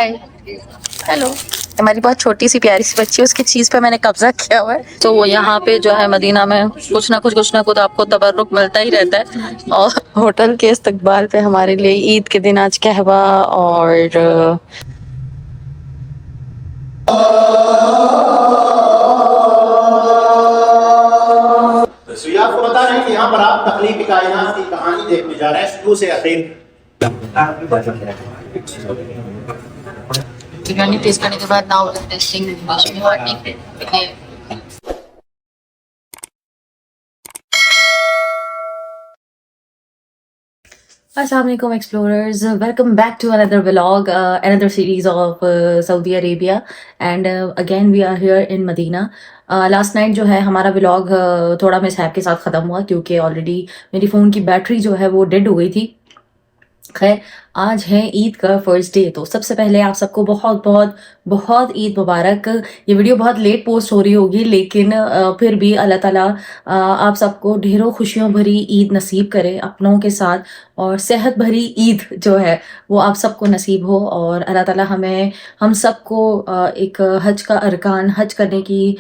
Hello. हमारी बहुत छोटी सी प्यारी सी बच्ची है, उसकी चीज़ पे मैंने कब्जा किया हुआ है। तो यहाँ पे जो है मदीना में कुछ ना कुछ आपको तबर्रुक मिलता ही रहता है। और होटल के इस्तकबाल पे हमारे लिए ईद के दिन आज कहवा और तो ये आपको बता रहे हैं कि यहाँ पर आप तख्लीक़ कायनात की कहानी देखने जा रहे हैं शुरू से आखिर। बिरयानी टेस्ट करने के बाद नाउ टेस्टिंग। अस्सलाम वालेकुम explorers, welcome back to another vlog, another series of Saudi Arabia and again we are here in Medina. Last night जो है हमारा व्लॉग थोड़ा मिसहैप के साथ ख़त्म हुआ क्योंकि ऑलरेडी मेरी फ़ोन की बैटरी जो है वो डेड हो गई थी। खैर, आज है ईद का फर्स्ट डे, तो सबसे पहले आप सबको बहुत बहुत बहुत ईद मुबारक। ये वीडियो बहुत लेट पोस्ट हो रही होगी लेकिन फिर भी अल्लाह ताला आप सबको ढेरों खुशियों भरी ईद नसीब करे अपनों के साथ, और सेहत भरी ईद जो है वो आप सबको नसीब हो। और अल्लाह ताला हम सबको एक हज का अरकान हज करने की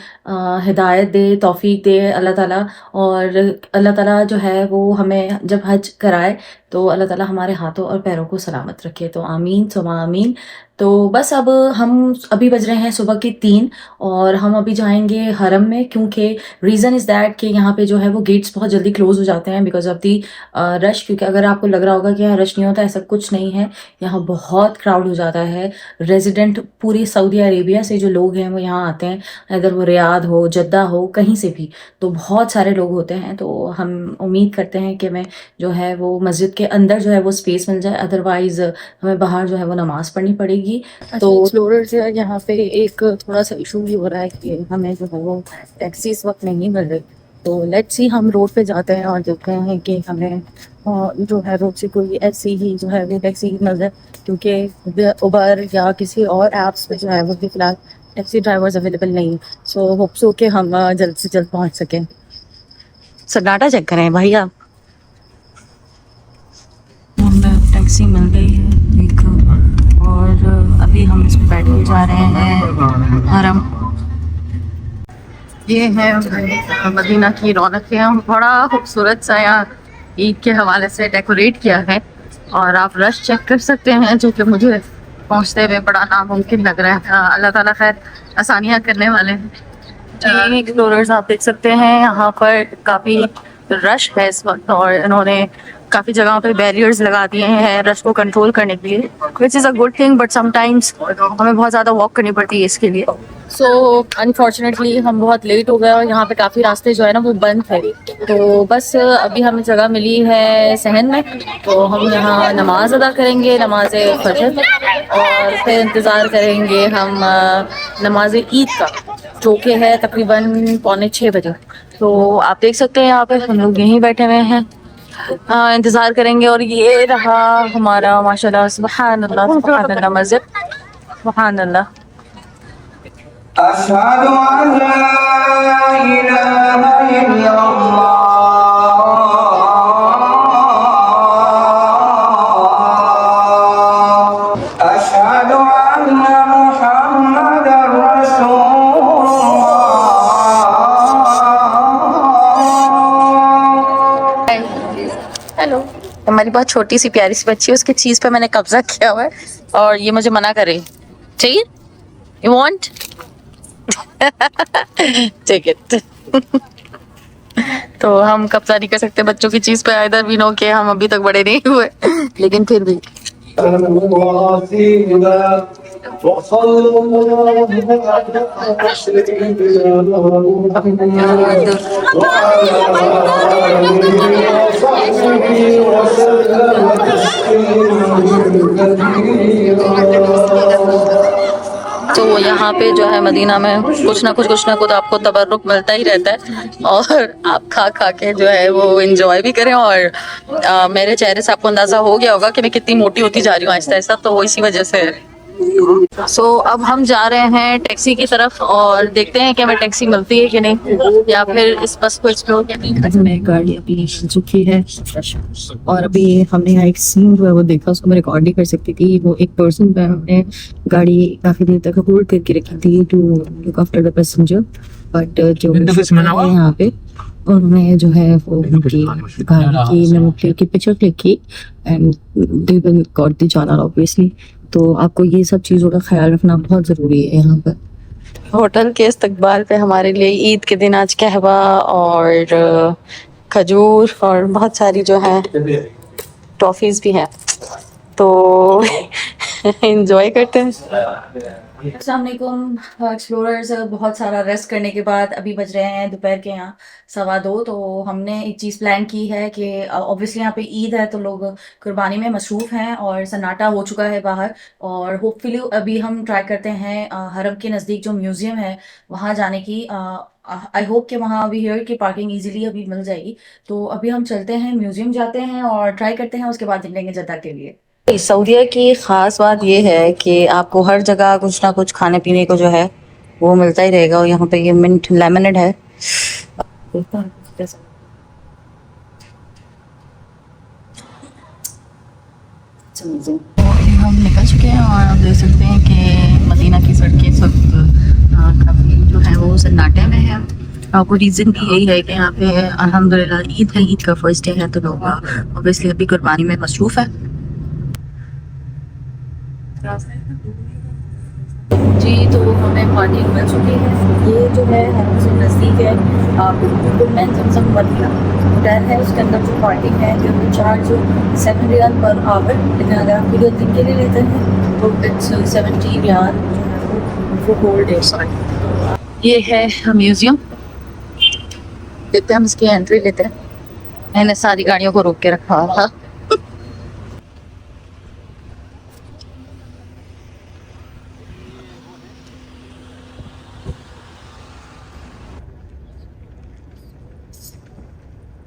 हिदायत दे, तौफीक दे अल्लाह ताला। और अल्लाह ताला जो है वो हमें जब हज कराए तो अल्लाह ताला हमारे हाथों और पैरों को सलामत रखे, तो आमीन सुमा आमीन। तो बस अब हम अभी बज रहे हैं सुबह के 3 और हम अभी जाएंगे हरम में, क्योंकि रीज़न इज़ दैट कि यहाँ पे जो है वो गेट्स बहुत जल्दी क्लोज हो जाते हैं बिकॉज ऑफ दी रश। क्योंकि अगर आपको लग रहा होगा कि यहाँ रश नहीं होता, ऐसा कुछ नहीं है, यहाँ बहुत क्राउड हो जाता है। रेजिडेंट पूरी सऊदी अरेबिया से जो लोग हैं वो यहाँ आते हैं, अगर वो रियाद हो, जद्दा हो, कहीं से भी, तो बहुत सारे लोग होते हैं। तो हम उम्मीद करते हैं कि मैं जो है वो मस्जिद के अंदर जो है वो स्पेस मिल जाए, अदरवाइज़ हमें बाहर जो है वो नमाज़ पढ़नी पड़ेगी। तो एक्सप्लोरर्स यार यहाँ पे एक थोड़ा सा इशू भी हो रहा है कि हमें जो है वो टैक्सी इस वक्त नहीं मिल रही। तो लेट्स सी, हम रोड पे जाते हैं और देखते हैं कि हमें जो है रोड से कोई ऐसी ही जो है वो टैक्सी मिल जाए, क्योंकि उबर या किसी और ऐप्स पे जो है वो भी फिलहाल टैक्सी ड्राइवर्स अवेलेबल नहीं है। सो होप सो कि हम जल्द से जल्द पहुँच सकें। सन्नाटा चेक करें भाई आप। हमें टैक्सी मिल गई है एक, और अभी हम इस पर बैठ के जा रहे हैं हरम। ये है मदीना की रौनक है, बड़ा खूबसूरत सा यहाँ ईद के हवाले से डेकोरेट किया है। और आप रश चेक कर सकते हैं जो कि मुझे पहुँचते हुए बड़ा नामुमकिन लग रहा है। अल्लाह ताला खैर आसानियाँ करने वाले हैं। एक्सप्लोरर्स आप देख सकते हैं यहाँ पर काफ़ी रश है इस वक्त, और इन्होंने काफ़ी जगहों पे बैरियर्स लगा दिए हैं रश को कंट्रोल करने के लिए, which is a good thing, but sometimes हमें बहुत ज़्यादा वॉक करनी पड़ती है इसके लिए। सो अनफॉर्चुनेटली हम बहुत लेट हो गए और यहाँ पे काफ़ी रास्ते जो है ना वो बंद है। तो बस अभी हमें जगह मिली है सहन में, तो हम यहाँ नमाज अदा करेंगे, नमाज फजर, और फिर इंतज़ार करेंगे हम नमाज ईद का, जो कि है तकरीबन 5:45 बजे। तो आप देख सकते हैं यहाँ पे हम लोग यहीं बैठे हुए हैं, इंतज़ार करेंगे। और ये रहा हमारा माशाल्लाह सुभान अल्लाह मस्जिद, सुभान अल्लाह। अशहदु अन ला इलाहा इल्लल्लाह अशहदु अन्न मुहम्मदर रसूलुल्लाह। हेलो। हमारी बहुत छोटी सी प्यारी सी बच्ची है, उसकी चीज़ पे मैंने कब्जा किया हुआ है और ये मुझे मना करे। चाहिए? You want? Take it. तो हम कब्जा नहीं कर सकते बच्चों की चीज़ पे, आइदर वी नो के हम अभी तक बड़े नहीं हुए, लेकिन फिर भी तो यहाँ पे जो है मदीना में कुछ ना कुछ आपको तबर्रुक मिलता ही रहता है, और आप खा खा के जो है वो एंजॉय भी करें। और मेरे चेहरे से आपको अंदाज़ा हो गया होगा कि मैं कितनी मोटी होती जा रही हूँ आहिस्ता आहिस्ता, तो वो इसी वजह से सो अब हम जा रहे हैं टैक्सी की तरफ और देखते हैं कि हमें टैक्सी मिलती है कि नहीं, या फिर इस बस को एक्सप्लोर करने। में गाड़ी अभी मिल चुकी है और अभी हमने यहाँ एक सीन जो है वो देखा, उसको मैं रिकॉर्ड नहीं कर सकती थी। वो एक पर्सन पे हमने गाड़ी काफी देर तक होल्ड करके रखी थी to look after the passenger, but जो है यहाँ पे उन्होंने जो है वो उनकी गाड़ी की नंबर प्लेट की पिक्चर क्लिक की and they will got the challan obviously. तो आपको ये सब चीज़ों का ख्याल रखना बहुत ज़रूरी है यहाँ पर। होटल के इस्तकबाल पे हमारे लिए ईद के दिन आज कहवा और खजूर और बहुत सारी जो है टॉफीज भी हैं, तो एंजॉय करते हैं। अस्सलाम वालेकुम एक्सप्लोरर्स, बहुत सारा रेस्ट करने के बाद अभी बज रहे हैं दोपहर के यहाँ 2:15। तो हमने एक चीज़ प्लान की है कि ऑब्वियसली यहाँ पे ईद है तो लोग कुर्बानी में मसरूफ़ हैं और सन्नाटा हो चुका है बाहर, और होपफुली अभी हम ट्राई करते हैं हरम के नज़दीक जो म्यूज़ियम है वहाँ जाने की। आई होप कि वहाँ अभी हियर की पार्किंग इजीली अभी मिल जाएगी। तो अभी हम चलते हैं, म्यूज़ियम जाते हैं और ट्राई करते हैं, उसके बाद निकलेंगे जद्दा के लिए। सऊदीया की ख़ास बात ये है कि आपको हर जगह कुछ ना कुछ खाने पीने को जो है वो मिलता ही रहेगा, और यहाँ पे ये मिंट लेमनेड है। हम निकल चुके हैं और आप देख सकते हैं कि मदीना की सड़कें सब काफ़ी जो है वो सन्नाटे में है। आपको रीज़न भी यही है कि यहाँ पे अल्हम्दुलिल्लाह ईद है, ईद का फर्स्ट डे है, तो लोग ऑब्वियसली अभी कुर्बानी में मसरूफ़ है। जी, तो हमें पार्किंग मिल चुकी है। ये जो है हमसे नज़दीक है, बिल्कुल सब मदीना होटल है, उसके अंदर जो पार्किंग है जो चार्ज 7 रियाल पर आवर, लेकिन अगर आप वीडियो दिन के लिए लेते हैं तो इट्स 70 रियाल वो होल डे। ये है म्यूज़ियम, देखते हैं हम इसकी एंट्री लेते हैं। मैंने सारी गाड़ियों को रोक के रखा था।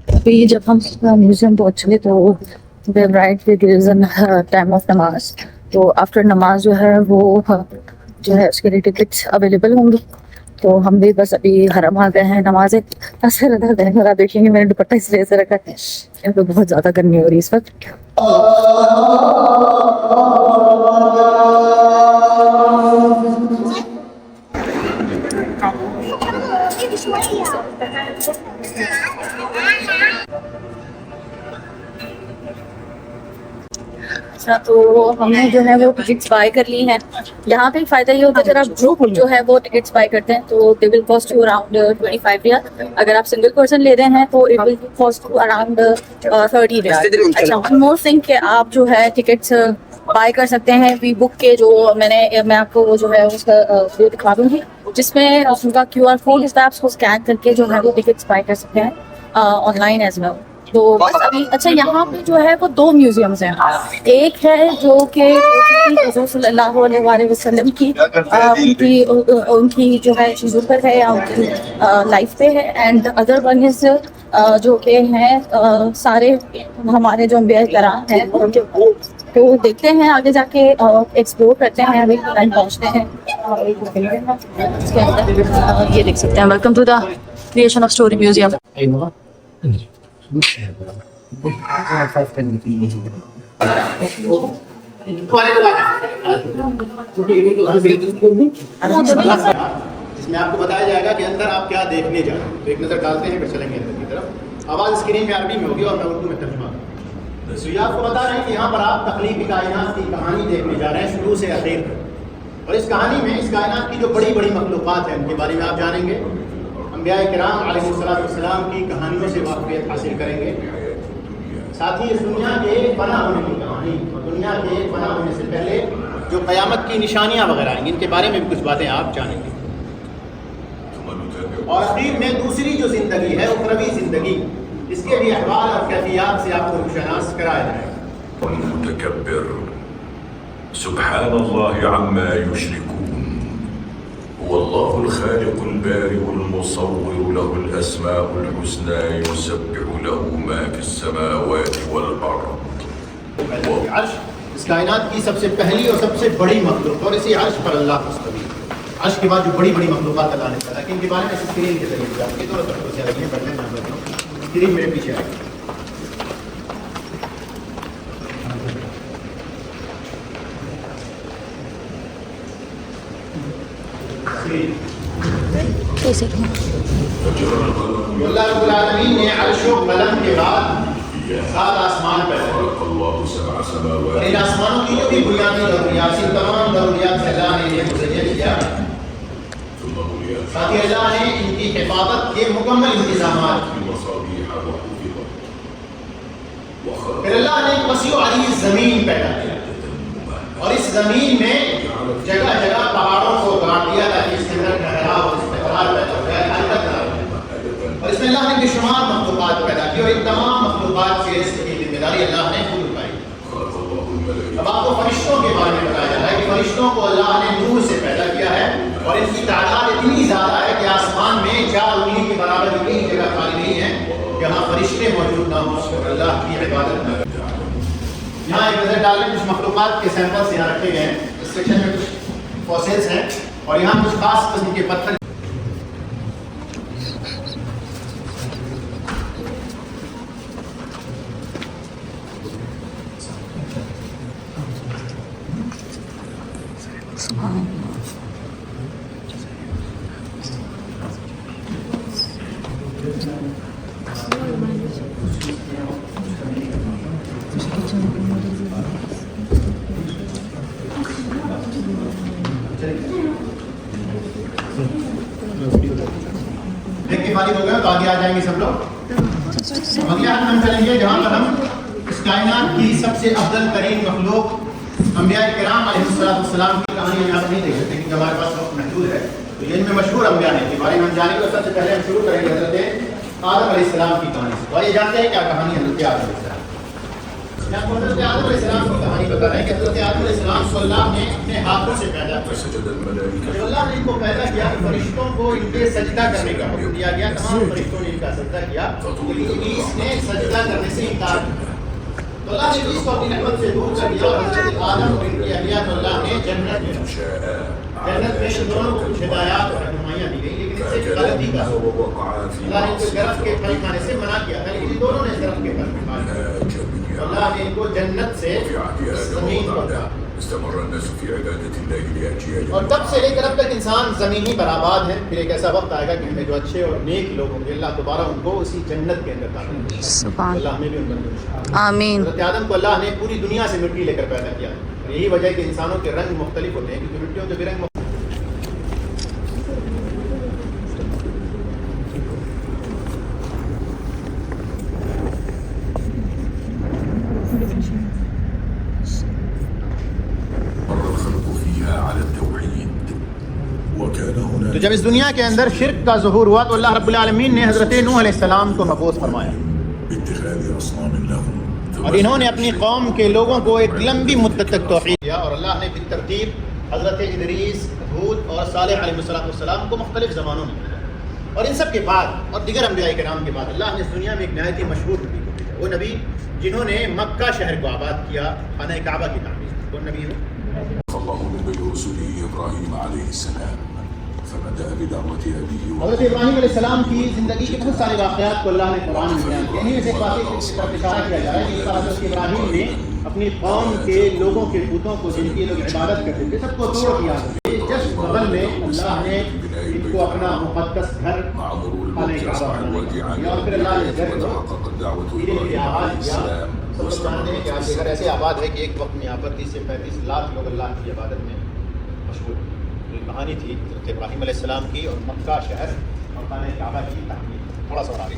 अभी जब हम म्यूजियम पहुँचे तो टाइम ऑफ नमाज, तो आफ्टर नमाज जो है वो जो है उसके लिए टिकट्स अवेलेबल होंगी। तो हम भी बस अभी हरम आ गए हैं, नमाज़ें ऐसे लगा देखेंगे। मैंने दुपट्टा इसलिए से रखा है यहाँ पे बहुत ज़्यादा गर्मी हो रही है इस वक्त। अच्छा, तो हमने जो है वो टिकट्स बाय कर ली हैं। यहाँ पे फ़ायदा ये होता है, अगर आप ग्रुप जो है वो टिकट्स बाय करते हैं तो they will cost you around 25 riyal. अगर आप सिंगल पर्सन ले रहे हैं तो it will cost you around 30 riyal. अच्छा, वन मोर थिंग कि आप जो है टिकट्स बाय कर सकते हैं वी बुक के, जो मैं आपको वो जो है उसका वो दिखा दूँगी, जिसमें उनका QR कोड इस आपको स्कैन करके जो है वो टिकट्स बाय कर सकते हैं ऑनलाइन एज वेल। तो बस अभी अच्छा, यहाँ पे जो है वो 2 म्यूजियम्स हैं। एक है जो कि हुज़ूर सल्लल्लाहु अलैहि वसल्लम की उनकी जो है चीज़ों पर है या उनकी लाइफ पे है, एंड अदर वन इज जो कि हैं सारे हमारे जो अंबिया कराम हैं उनके। तो देखते हैं आगे जाके एक्सप्लोर करते हैं, अभी लाइन पहुँचते हैं इसके अंदर। ये देख सकते हैं, welcome to the creation of story museum. इसमें आपको बताया जाएगा कि अंदर आप क्या देखने जा रहे हैं। तो एक नज़र डालते हैं, फिर चलेंगे अंदर की तरफ। आवाज़ स्क्रीन में अरबी में होगी और मैं उर्दू में तर्जुमा करूँगा। तो ये आपको बता रहे हैं कि यहाँ पर आप तख्लीक़ी कायनात की कहानी देखने जा रहे हैं शुरू से आखिर तक। और इस कहानी में इस कायनात की जो बड़ी बड़ी मखलूक़ात हैं उनके बारे में आप जानेंगे। अंबिया किराम अलैहिस्सलाम की कहानियों से वाक़फ़ियत हासिल करेंगे। साथ ही इस दुनिया के फना होने की कहानी और दुनिया के फना होने से पहले जो क़यामत की निशानियाँ वगैरह आएंगी, इनके बारे में भी कुछ बातें आप जानेंगे। और आखिर में दूसरी जो ज़िंदगी है, उखरवी ज़िंदगी, इसके भी अहवाल और कैफियत से आपको रुशनास कराया जाएगा। सुब्हानल्लाह अम्मा युश्रिकून, वल्लाहुल खालिकुल बारिउल मुसव्विरु लहुल अस्माउल हुस्ना युसब्बिहु लहु मा फिस समावाति वल अर्द। इस कायनात की सबसे पहली और सबसे बड़ी मखलूक, और इसी अर्श पर अल्लाह मुस्तवी। अर्श के बाद जो बड़ी बड़ी मखलूक़ात अल्लाह ने पैदा की, इनके बारे में स्क्रीन के जरिए बताऊँगी। दोनों तरफ से आइए, पढ़ने में मैं स्क्रीन मेरे पीछे आएगी। अल्लाह रब्बुल आलमीन ने अर्श व कलम के बाद 7 आसमान पैदा किए, और इन आसमानों की जो भी बुनियादी ज़रूरियात, इन तमाम ज़रूरियात से अल्लाह ने इन्हें मुज़य्यन किया। साथ ही अल्लाह ने इनकी हिफाजत के मुकम्मल इंतज़ामात किए। फिर अल्लाह ने एक वसी व अरीज़ ज़मीन पैदा किया, और इस ज़मीन में जगह जगह पहाड़ों को गाड़ दिया ताकि इसके अंदर ठहराव और इस्तिक़रार पैदा हो जाए, हरकत ना हो। और इसमें अल्लाह ने बेशुमार मखलूक़ात पैदा की, और इन तमाम मखलूक़ात के रिज़्क़ की जिम्मेदारी अल्लाह ने खुद उठाई। अब आपको फरिश्तों के बारे में बताया जा रहा है कि फरिश्तों को अल्लाह ने नूर से पैदा किया है, और इनकी तादाद इतनी ज़्यादा है कि आसमान में 4 उंगली के बराबर इतनी जगह खाली नहीं है जहाँ फरिश्ते मौजूद ना हो और अल्लाह की इबादत न करें। यहाँ एक नज़र डालें, कुछ मखलूक़ात के सैंपल्स यहाँ रखे गए हैं। इस सेक्शन में कुछ फॉसिल्स हैं, और यहाँ कुछ खास किस्म के पत्थर। देख के फारिग हो गए तो आगे आ जाएंगे सब लोग। अगले हाथ में हम चलेंगे जहाँ पर हम इस कायनात की सबसे अफजल तरीन मखलूक अंबिया किराम अलैहिस्सलाम की कहानी यहाँ नहीं देख सकते क्योंकि हमारे पास वक्त महदूद है। तो ये इनमें मशहूर अंबिया ने के बारे में हम जानेंगे। सबसे पहले हम शुरू करेंगे हज़रत आदम अलैहिस्सलाम की कहानी से। तो ये जानते हैं क्या कहानी है हज़रत आदम अलैहिस्सलाम। यहाँ पर हज़रत आदम अलैहिस्सलाम की कहानी बता रहे हैं कि हज़रत आदम अलैहिस्सलाम को अल्लाह ने अपने हाथों से पैदा किया। अल्लाह ने इनको पैदा किया तो फरिश्तों को इनके सजदा करने का हुक्म दिया गया। तमाम फरिश्तों ने इनका सजदा किया, लेकिन इब्लीस ने सजदा करने से इनकार किया। तो अल्लाह ने इब्लीस को अपनी रहमत से दूर कर दिया, और हज़रत आदम और इनकी अहलिया को अल्लाह ने जन्नत में इन दोनों को कुछ हिदायत और रहनुमाइयाँ दी गई, लेकिन इससे गलती का अल्लाह ने इनको दरख्त के फल खाने से मना किया था, लेकिन दोनों ने दरख्त के फल खाए। अल्लाह ने इनको जन्नत से ज़मीन पर और तब से लेकर अब तक इंसान ज़मीन ही पर आबाद है। फिर एक ऐसा वक्त आएगा कि हमें जो अच्छे और नेक लोग होंगे अल्लाह दोबारा उनको उसी जन्नत के अंदर डालेंगे। अल्लाह हमें भी उन बंदों में आमीन। हज़रत आदम को अल्लाह ने पूरी दुनिया से मिट्टी लेकर पैदा किया। यही वजह है कि इंसानों के रंग मुख्तलिफ होते हैं, क्योंकि मिट्टियों के भी रंग तो जब इस दुनिया के अंदर शिर्क का ज़ुहूर हुआ तो अल्लाह रब्बुल आलमीन ने हज़रत नूह अलैहिस्सलाम को मबूस फरमाया, और इन्होंने अपनी कौम के लोगों को एक लंबी मुद्दत तक तौहीद दिया। और अल्लाह ने बितरतीब हज़रत इदरीस, हूद और सालेह अलैहिस्सलाम को मुख्तलिफ ज़मानों में भेजा। और इन सब के बाद और दीगर अंबिया किराम के बाद अल्लाह ने इस दुनिया में एक नहायत ही मशहूर नबी को भेजा। वो नबी जिन्होंने मक्का शहर को आबाद किया, खाना काबा की तामीर। कौन नबी है? हज़रत इब्राहीम अलैहिस्सलाम की ज़िंदगी के बहुत सारे वाक़यात को अल्लाह ने कुरान में बयान किया। इन्हीं में से एक वाक़े की तरफ इशारा किया जा रहा है कि हज़रत इब्राहीम ने अपनी कौम के लोगों के बुतों को, जिनकी लोग इबादत करते थे, सबको तोड़ दिया। जस्ट बगल में अल्लाह ने इनको अपना मुक़द्दस घर खाने काबा बनाया, और फिर अल्लाह ने घर को धीरे धीरे आबाद किया। सब लोग जानते हैं कि आज ये घर ऐसे आबाद है कि एक वक्त में यहाँ पर 30 से 35 लाख लोग अल्लाह की इबादत में मशहूर। कहानी थी हज़रत इब्राहीम अलैहिस्सलाम की और मक्का शहर और खाने काबा की तहमीर। थोड़ा सा आगे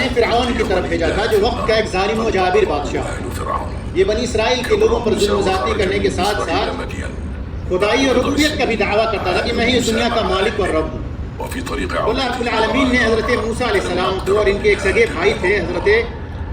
ने फिरऔन की तरफ भेजा था, जो वक्त का एक जालिम व जाबिर बादशाह। ये बनी इसराइल के लोगों पर जुल्म ज़्यादती करने के साथ साथ खुदाई और रुबूबियत का भी दावा करता था कि मैं ही इस दुनिया का मालिक और रब हूँ। अल्लाह रब्बुल आलमीन ने हज़रत मूसा अलैहिस्सलाम को और इनके एक सगे भाई थे हज़रत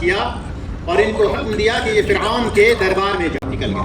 किया और इनको हुक्म दिया कि ये फिरऔन के दरबार में जा निकल गए।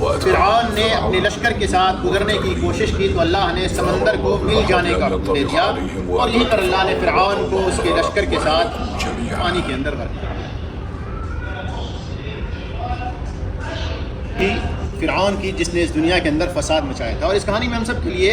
फिरऔन ने अपने लश्कर के साथ गुजरने की कोशिश की तो अल्लाह ने समंदर को मिल जाने का हुक्म दे दिया और यहीं पर अल्लाह ने फिरऔन को उसके लश्कर के साथ पानी के अंदर भर दिया। फिरऔन की जिसने इस दुनिया के अंदर फसाद मचाया था। और इस कहानी में हम सब के लिए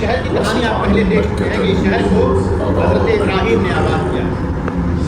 शहर की कहानी आप पहले देख चुके हैं कि इस शहर को हज़रत इब्राहीम ने आबाद किया।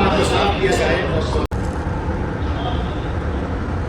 बादशाह किया जाए।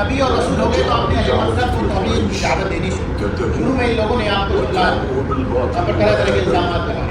नबी और रसूल हो गए तो आपने मतलब को तौहीद की दावत देनी शुरू में इन लोगों ने आपको झुठलाया और पर तरह तरह के इल्जामात लगाए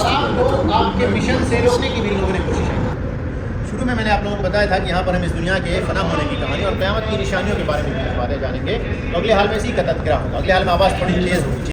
और आपको आपके मिशन से रोकने की भी इन लोगों ने कोशिश की। शुरू में मैंने आप लोगों को बताया था कि यहाँ पर हम इस दुनिया के फना होने की कहानी और क़यामत की निशानियों के बारे में कुछ बातें जानेंगे। तो अगले हाल में इसी का तज़किरा होगा। अगले हाल में आवाज़ थोड़ी तेज़ होगी।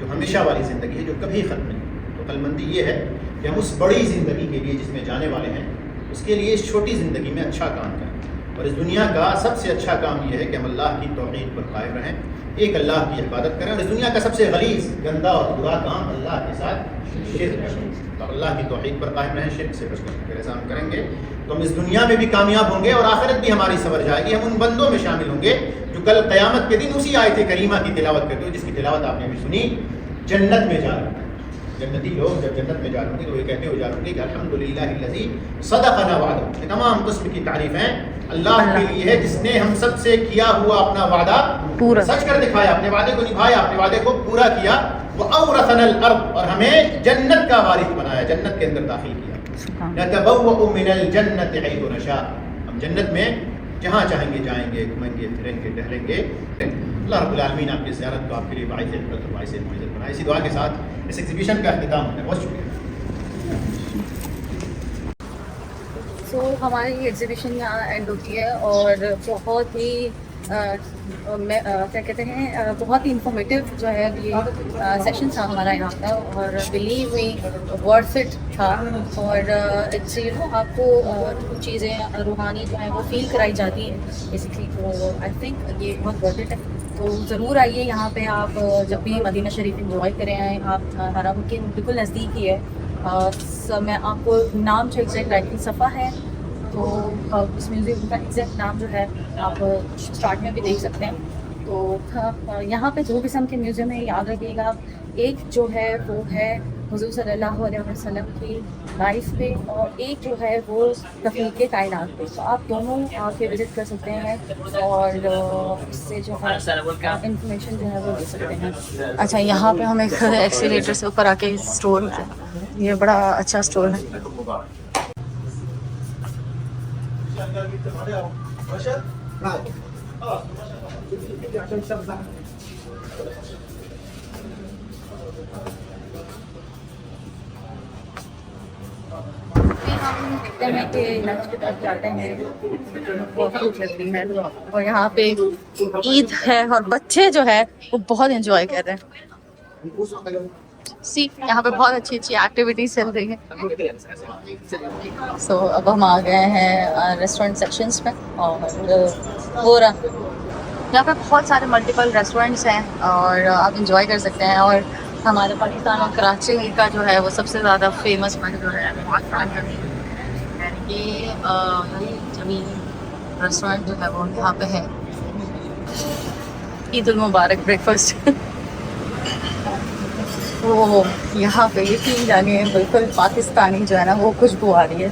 जो हमेशा वाली ज़िंदगी है जो कभी ख़त्म नहीं। तो कलमंदी ये है कि हम उस बड़ी ज़िंदगी के लिए जिसमें जाने वाले हैं उसके लिए इस छोटी ज़िंदगी में अच्छा काम करें। और इस दुनिया का सबसे अच्छा काम यह है कि हम अल्लाह की तौहीद पर कायम रहें, एक अल्लाह की इबादत करें। और इस दुनिया का सबसे गलीज़ गंदा और बुरा काम अल्लाह के साथ शिर्क है। तो अल्लाह की तौहीद पर कायम रहें, शिर्क से बच करें। ऐसा हम करेंगे तो हम इस दुनिया में भी कामयाब होंगे और आखिरत भी हमारी सवर जाएगी। हम उन बंदों में शामिल होंगे जो कल क़यामत के दिन उसी आयत करीमा की तिलावत करते हो जिसकी तिलावत आपने भी सुनी, जन्नत में जा रहे हैं। जन्नती लोग जब जन्नत में जा रहे होंगे तो वे कहते हो जा रहे होंगे कि अल्हम्दुलिल्लाहिल्लज़ी सदक़ना वादा। ये तमाम किस्म की तारीफ़ें अल्लाह के लिए है जिसने हम सब से किया हुआ अपना वादा पूरा सच कर दिखाया, अपने वादे को निभाया, अपने वादे को पूरा किया। वो औरसनल अर्द और हमें जन्नत का वारिस बनाया, जन्नत के अंदर दाखिल किया। नतबव्वअ मिनल जन्नति हैथु नशा। हम जन्नत में जहाँ चाहेंगे जाएंगे, घूमेंगे, फिरेंगे, टहलेंगे। अल्लाह रब्बुल आलमीन आपकी ज़ियारत को आपके लिए बाइस इबरत और बाइस मौइज़त बनाए। इसी दुआ के साथ इस एग्जीबिशन का अख्तिताम होता है। बहुत शुक्रिया। सो हमारी एग्जीबिशन यहाँ एंड होती है और बहुत ही क्या कहते हैं बहुत ही इंफॉर्मेटिव जो है ये सेशन था हमारा यहाँ का। और बिलीव मी वर्थ इट था। और इट्स यू नो आपको चीज़ें रूहानी जो है वो फील कराई जाती हैं बेसिकली। तो आई थिंक ये बहुत वर्थ इट है। तो ज़रूर आइए यहाँ पे आप जब भी मदीना शरीफ इंजॉय करें आए। आप हरम के बिल्कुल नज़दीक ही है। मैं आपको नाम जो एग्जैक्ट राइटिंग सफ़ा है तो इस म्यूज़ियम का एग्जैक्ट नाम जो है आप स्टार्ट में भी देख सकते हैं। तो यहाँ पे 2 किस्म के म्यूज़ियम है, याद रखिएगा। एक जो है वो है हुज़ूर सल्लल्लाहु अलैहि वसल्लम की लाइफ पे और एक जो है वो तख्लीक़ कायनात पे। तो आप दोनों आके विज़िट कर सकते हैं और इससे जो है इंफॉर्मेशन जो है वो ले सकते हैं। अच्छा, यहाँ पे हम एक एक्सीलेटर से ऊपर आके स्टोर है, ये बड़ा अच्छा स्टोर है। हम देखते हैं कि लंच की तरफ जाते हैं, बहुत भूख लगती है। और यहाँ पे ईद है और बच्चे जो है वो बहुत एंजॉय कर रहे हैं। यहाँ पे बहुत अच्छी अच्छी एक्टिविटीज चल रही है। सो अब हम आ गए हैं रेस्टोरेंट सेक्शंस में और हो रहा यहाँ पे बहुत सारे मल्टीपल रेस्टोरेंट्स हैं और आप इंजॉय कर सकते हैं। और हमारे पाकिस्तान और कराची का जो है वो सबसे ज़्यादा फेमस जो है ये जमीन रेस्टोरेंट जो है वो यहाँ पे है। ईद उल मुबारक ब्रेकफास्ट। वो यहाँ पे यकीन जानिए बिल्कुल पाकिस्तानी जो है ना वो खुशबू आ रही है।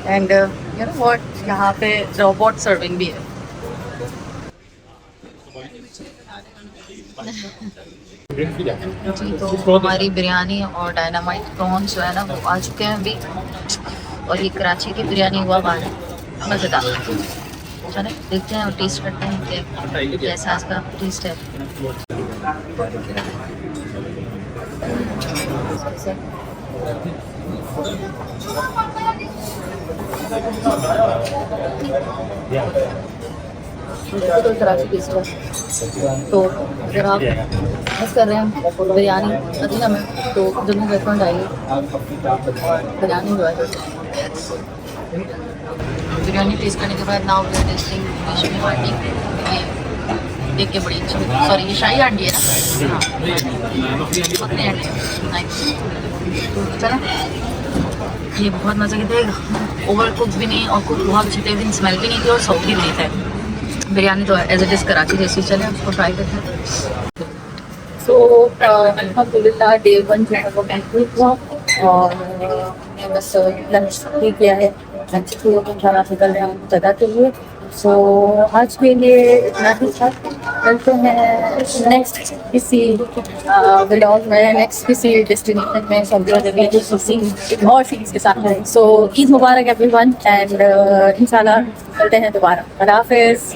एंड यू नो व्हाट, यहाँ पे रोबोट सर्विंग भी है। जी तो हमारी बिरयानी और डायनामाइट प्रॉन्स जो है ना वो आ चुके हैं अभी, और ये कराची की बिरयानी हुआ बाहर मज़ेदार। चले देखते हैं और टेस्ट करते हैं कि कैसा इसका टेस्ट है। तो कराची टेस्ट है। तो अगर आप मिस कर रहे हैं बिरयानी मदीना में तो जम्मू रेस्टोरेंट आइए, बिरयानी जो है। बिरयानी टेस्ट करने के बाद now we are testing fish में हांडी। ये देख के बड़ी अच्छी, सॉरी ये शाही हांडी है ना, पतली हांडी है, नाइस। चलो ये बहुत मज़े की थे, ओवर कुक भी नहीं और कुक बहुत अच्छी थे, स्मेल भी नहीं थी और सॉफ्ट भी नहीं थे। बिरयानी तो एज इट इज़ कराची जैसी। चले उसको ट्राई करते हैं। सो अल्हम्दुलिल्लाह डे 1 जो है वो कंप्लीट हुआ और हमने बस लंच भी किया है। लंच के लिए इंशाल्लाह निकल रहे हैं जगह के लिए। सो आज के लिए इतना ही था। मिलते हैं नेक्स्ट किसी व्लॉग में, नेक्स्ट किसी डेस्टिनेशन में, सऊदी अरबिया किसी और सीरीज़ के साथ। सो ईद मुबारक एवरीवन एंड इंशाल्लाह मिलते हैं दोबारा। अल्लाह हाफ़िज़।